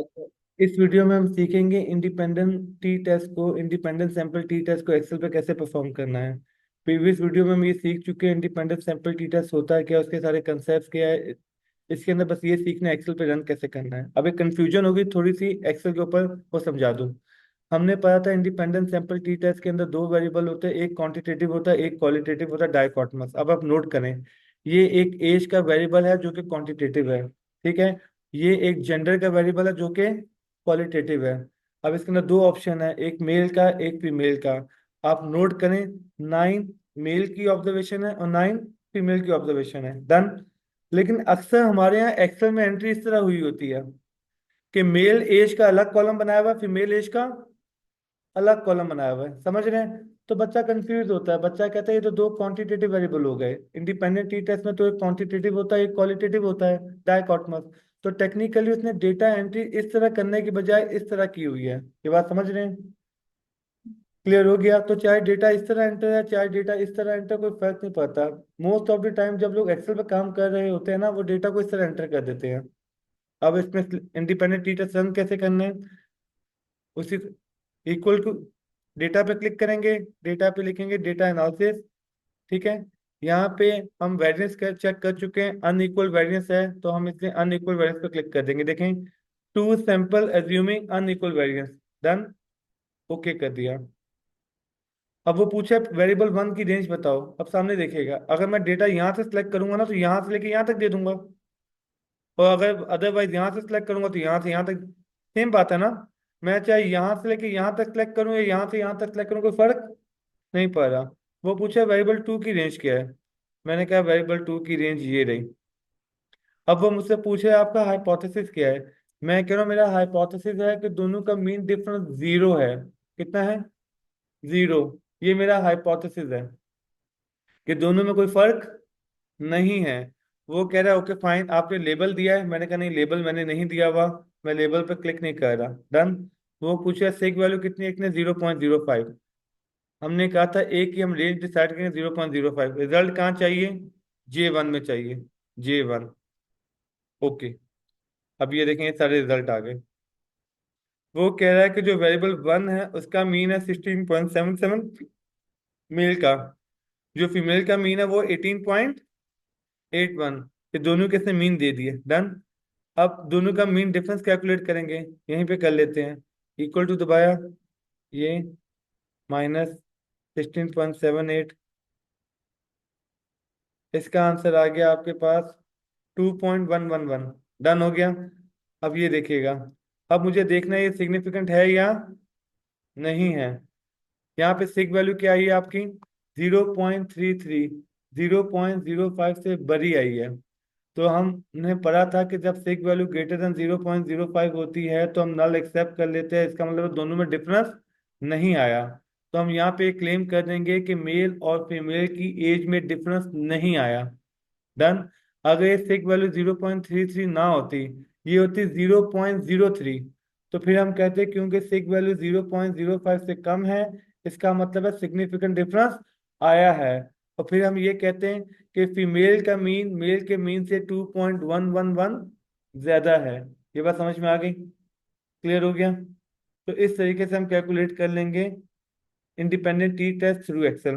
अच्छा, इस वीडियो में हम सीखेंगे इंडिपेंडेंट सैंपल टी टेस्ट को एक्सेल पे कैसे परफॉर्म करना है। प्रीवियस वीडियो में हम ये सीख चुके हैं इंडिपेंडेंट सैंपल टी टेस्ट होता है क्या, उसके सारे कंसेप्ट क्या है। इसके अंदर बस ये सीखना है एक्सेल पे रन कैसे करना है। अब एक कंफ्यूजन होगी थोड़ी सी एक्सेल के ऊपर, वो समझा दूं। हमने पढ़ा था इंडिपेंडेंट सैंपल टी टेस्ट के अंदर दो वेरिएबल होते हैं, एक क्वांटिटेटिव होता है एक क्वालिटेटिव होता है, डाइकोटोमस। अब आप नोट करें, ये एक एज का वेरिएबल है जो कि क्वांटिटेटिव है, ठीक है। ये एक जेंडर का वेरिएबल है जो कि क्वालिटेटिव है। अब इसके अंदर दो ऑप्शन है, एक मेल का एक फीमेल का। आप नोट करें, 9 मेल की ऑब्जर्वेशन है और 9 फीमेल की ऑब्जर्वेशन है, डन। लेकिन अक्सर हमारे यहाँ एक्सेल में एंट्री इस तरह हुई होती है कि मेल एज का अलग कॉलम बनाया हुआ है, फीमेल एज का अलग कॉलम बनाया हुआ है, समझ रहे हैं। तो बच्चा कंफ्यूज होता है, बच्चा कहता है ये तो दो क्वांटिटेटिव वेरिएबल हो गए। इंडिपेंडेंट टी टेस्ट में तो एक क्वांटिटेटिव होता है एक क्वालिटेटिव होता है, डाइकोटोमस। तो टेक्निकली उसने डेटा एंट्री इस तरह करने की बजाय इस तरह की हुई है। ये बात समझ रहे हैं? क्लियर हो गया? तो चाहे डेटा इस तरह एंटर है चाहे डेटा इस तरह एंटर, कोई फर्क नहीं पड़ता। मोस्ट ऑफ द टाइम जब लोग एक्सेल पे काम कर रहे होते हैं ना, वो डेटा को इस तरह एंटर कर देते हैं। अब इसमें इंडिपेंडेंट टी टेस्ट रन कैसे करना है, उसी इक्वल टू डेटा पे क्लिक करेंगे, डेटा पे लिखेंगे डेटा एनालिसिस, ठीक है। यहाँ पे हम वेरिएंस कर चेक कर चुके हैं, अनइक्वल वेरिएंस है तो हम इसलिए अनइक्वल वेरिएंस पे क्लिक कर देंगे। देखें, two sample assuming unequal variance, done, okay कर दिया। अब वो पूछे वेरिएबल वन की रेंज बताओ। अब सामने देखिएगा, अगर मैं डेटा यहाँ से सिलेक्ट करूंगा ना तो यहाँ से लेके यहाँ तक दे दूंगा, और अगर अदरवाइज यहाँ से सिलेक्ट करूंगा तो यहाँ से यहाँ तक। सेम बात है ना। मैं चाहे यहाँ से लेके यहाँ तक सिलेक्ट करूँ या यहाँ से यहाँ तक सिलेक्ट करूँ, कोई फर्क नहीं पड़ रहा। वो पूछा वेरिएबल टू की रेंज क्या है, मैंने कहा वेरिएबल टू की रेंज ये रही। अब वो मुझसे पूछे आपका हाइपोथेसिस क्या है, मैं कह रहा हूँ मेरा हाइपोथेसिस है कि दोनों का मीन डिफरेंस जीरो है। कितना है? जीरो। ये मेरा हाइपोथेसिस है कि दोनों में कोई फर्क नहीं है। वो कह रहा है ओके फाइन, आपने लेबल दिया है, मैंने कहा नहीं लेबल मैंने नहीं दिया हुआ, मैं लेबल पे क्लिक नहीं कर रहा, डन। वो पूछा सेक वैल्यू कितनी है, 0.05। हमने कहा था एक ही हम रेंज डिसाइड करेंगे 0.05। रिजल्ट कहाँ चाहिए? J1 में चाहिए, J1। ओके, अब ये देखें ये सारे रिजल्ट आ गए। वो कह रहा है कि जो वेरिएबल वन है उसका मीन है 16.77 मेल का, जो फीमेल का मीन है वो 18.81। ये दोनों के से मीन दे दिए, डन। अब दोनों का मीन डिफरेंस कैलकुलेट करेंगे, यहीं पे कर लेते हैं। इक्वल टू दबाया, ये माइनस 16.78, इसका आंसर आ गया आपके पास 2.111, डन हो गया। अब ये देखिएगा, अब मुझे देखना है ये सिग्निफिकेंट है या नहीं है। यहाँ पे सिग वैल्यू क्या आई है आपकी? 0.33, 0.05 से बड़ी आई है। तो हमने पढ़ा था कि जब सिग वैल्यू ग्रेटर देन 0.05 होती है तो हम नल एक्सेप्ट कर लेते हैं, इसका मतलब दोनों में डिफरेंस नहीं आया। तो हम यहाँ पे क्लेम कर देंगे कि मेल और फीमेल की एज में डिफरेंस नहीं आया, डन। अगर ये सिग वैल्यू 0.33 ना होती, ये होती 0.03, तो फिर हम कहते क्योंकि सिग वैल्यू 0.05 से कम है, इसका मतलब है सिग्निफिकेंट डिफरेंस आया है। और फिर हम ये कहते हैं कि फीमेल का मीन मेल के मीन से 2.111 ज्यादा है। ये बात समझ में आ गई? क्लियर हो गया? तो इस तरीके से हम कैलकुलेट कर लेंगे independent t test through Excel.